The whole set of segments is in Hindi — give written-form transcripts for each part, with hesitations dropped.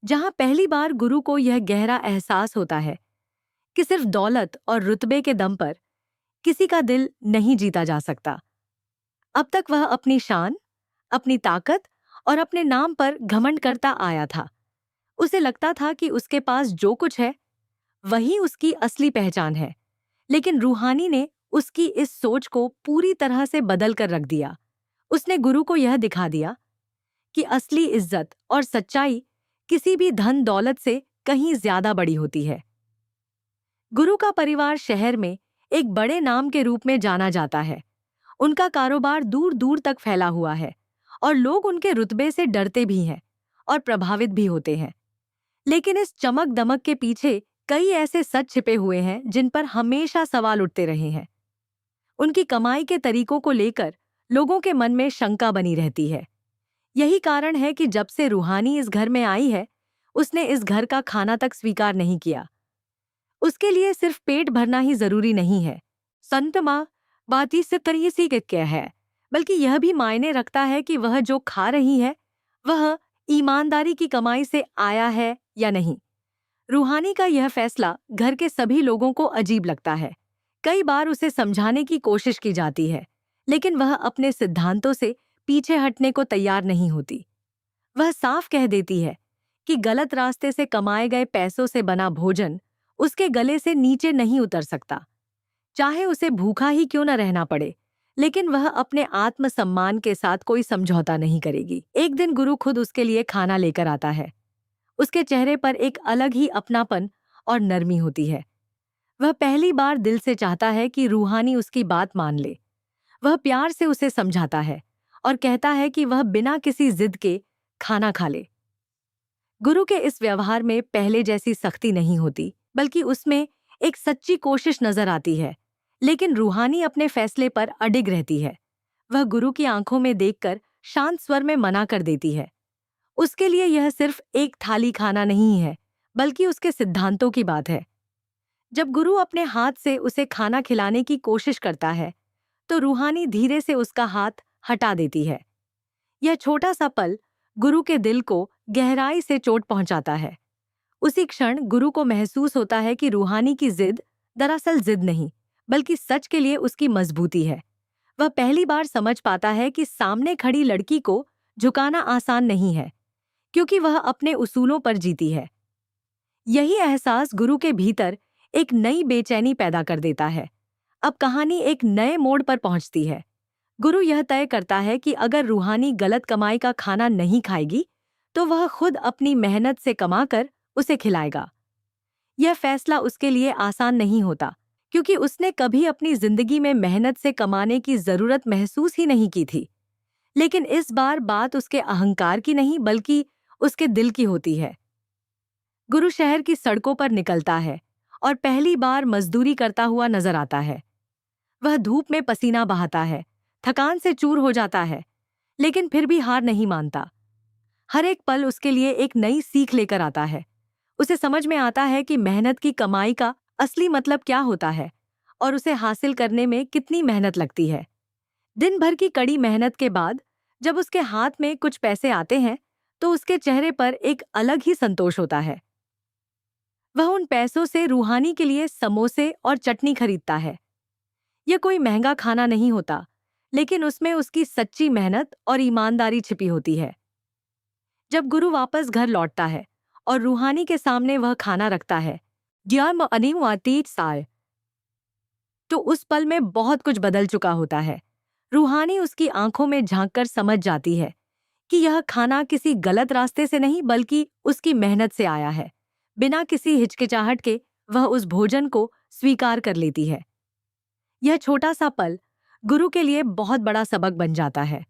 जहां पहली बार गुरु को यह गहरा एहसास होता है कि सिर्फ दौलत और रुतबे के दम पर किसी का दिल नहीं जीता जा सकता। अब तक वह अपनी शान, अपनी ताकत और अपने नाम पर घमंड करता आया था। उसे लगता था कि उसके पास जो कुछ है वही उसकी असली पहचान है। लेकिन रूहानी ने उसकी इस सोच को पूरी तरह से बदल कर रख दिया। उसने गुरु को यह दिखा दिया कि असली इज्जत और सच्चाई किसी भी धन दौलत से कहीं ज्यादा बड़ी होती है। गुरु का परिवार शहर में एक बड़े नाम के रूप में जाना जाता है। उनका कारोबार दूर दूर तक फैला हुआ है और लोग उनके रुतबे से डरते भी हैं और प्रभावित भी होते हैं। लेकिन इस चमक दमक के पीछे कई ऐसे सच छिपे हुए हैं जिन पर हमेशा सवाल उठते रहे हैं। उनकी कमाई के तरीकों को लेकर लोगों के मन में शंका बनी रहती है। यही कारण है कि जब से रूहानी इस घर में आई है, उसने इस घर का खाना तक स्वीकार नहीं किया। उसके लिए सिर्फ पेट भरना ही जरूरी नहीं है, संत माँ बाती से तरीसी के क्या है, बल्कि यह भी मायने रखता है कि वह जो खा रही है वह ईमानदारी की कमाई से आया है या नहीं। रूहानी का यह फैसला घर के सभी लोगों को अजीब लगता है। कई बार उसे समझाने की कोशिश की जाती है, लेकिन वह अपने सिद्धांतों से पीछे हटने को तैयार नहीं होती। वह साफ कह देती है कि गलत रास्ते से कमाए गए पैसों से बना भोजन उसके गले से नीचे नहीं उतर सकता, चाहे उसे भूखा ही क्यों न रहना पड़े। लेकिन वह अपने आत्मसम्मान के साथ कोई समझौता नहीं करेगी। एक दिन गुरु खुद उसके लिए खाना लेकर आता है। उसके चेहरे पर एक अलग ही अपनापन और नरमी होती है। वह पहली बार दिल से चाहता है कि रूहानी उसकी बात मान ले। वह प्यार से उसे समझाता है और कहता है कि वह बिना किसी जिद के खाना खा ले। गुरु के इस व्यवहार में पहले जैसी सख्ती नहीं होती, बल्कि उसमें एक सच्ची कोशिश नजर आती है। लेकिन रूहानी अपने फैसले पर अडिग रहती है। वह गुरु की आंखों में देखकर शांत स्वर में मना कर देती है। उसके लिए यह सिर्फ एक थाली खाना नहीं है, बल्कि उसके सिद्धांतों की बात है। जब गुरु अपने हाथ से उसे खाना खिलाने की कोशिश करता है, तो रूहानी धीरे से उसका हाथ हटा देती है। यह छोटा सा पल गुरु के दिल को गहराई से चोट पहुंचाता है। उसी क्षण गुरु को महसूस होता है कि रूहानी की जिद दरअसल जिद नहीं, बल्कि सच के लिए उसकी मजबूती है। वह पहली बार समझ पाता है कि सामने खड़ी लड़की को झुकाना आसान नहीं है, क्योंकि वह अपने उसूलों पर जीती है। यही एहसास गुरु के भीतर एक नई बेचैनी पैदा कर देता है। अब कहानी एक नए मोड़ पर पहुंचती है। गुरु यह तय करता है कि अगर रूहानी गलत कमाई का खाना नहीं खाएगी, तो वह खुद अपनी मेहनत से कमाकर उसे खिलाएगा। यह फैसला उसके लिए आसान नहीं होता, क्योंकि उसने कभी अपनी जिंदगी में मेहनत से कमाने की जरूरत महसूस ही नहीं की थी। लेकिन इस बार बात उसके अहंकार की नहीं, बल्कि उसके दिल की होती है। गुरु शहर की सड़कों पर निकलता है और पहली बार मजदूरी करता हुआ नजर आता है। वह धूप में पसीना बहाता है, थकान से चूर हो जाता है, लेकिन फिर भी हार नहीं मानता। हर एक पल उसके लिए एक नई सीख लेकर आता है। उसे समझ में आता है कि मेहनत की कमाई का असली मतलब क्या होता है और उसे हासिल करने में कितनी मेहनत लगती है। दिन भर की कड़ी मेहनत के बाद जब उसके हाथ में कुछ पैसे आते हैं, तो उसके चेहरे पर एक अलग ही संतोष होता है। वह उन पैसों से रूहानी के लिए समोसे और चटनी खरीदता है। यह कोई महंगा खाना नहीं होता, लेकिन उसमें उसकी सच्ची मेहनत और ईमानदारी छिपी होती है। जब गुरु वापस घर लौटता है और रूहानी के सामने वह खाना रखता है, तो उस पल में बहुत कुछ बदल चुका होता है। रूहानी उसकी आंखों में झांककर समझ जाती है कि यह खाना किसी गलत रास्ते से नहीं, बल्कि उसकी मेहनत से आया है। बिना किसी हिचकिचाहट के वह उस भोजन को स्वीकार कर लेती है। यह छोटा सा पल गुरु के लिए बहुत बड़ा सबक बन जाता है।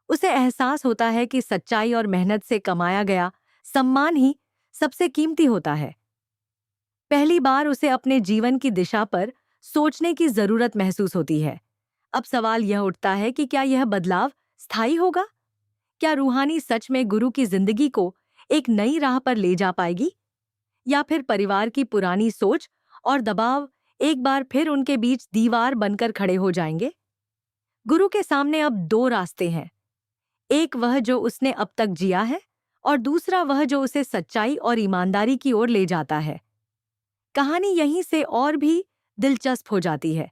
उसे एहसास होता है कि सच्चाई और मेहनत से कमाया गया सम्मान ही सबसे कीमती होता है। पहली बार उसे अपने जीवन की दिशा पर सोचने की जरूरत महसूस होती है। अब सवाल यह उठता है कि क्या यह बदलाव स्थायी होगा? क्या रूहानी सच में गुरु की जिंदगी को एक नई राह पर ले जा पाएगी, या फिर परिवार की पुरानी सोच और दबाव एक बार फिर उनके बीच दीवार बनकर खड़े हो जाएंगे? गुरु के सामने अब दो रास्ते हैं। एक वह जो उसने अब तक जिया है, और दूसरा वह जो उसे सच्चाई और ईमानदारी की ओर ले जाता है। कहानी यहीं से और भी दिलचस्प हो जाती है,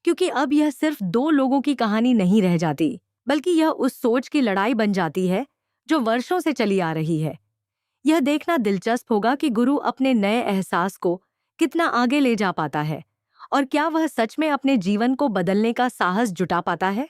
क्योंकि अब यह सिर्फ दो लोगों की कहानी नहीं रह जाती, बल्कि यह उस सोच की लड़ाई बन जाती है जो वर्षों से चली आ रही है। यह देखना दिलचस्प होगा कि गुरु अपने नए एहसास को कितना आगे ले जा पाता है और क्या वह सच में अपने जीवन को बदलने का साहस जुटा पाता है।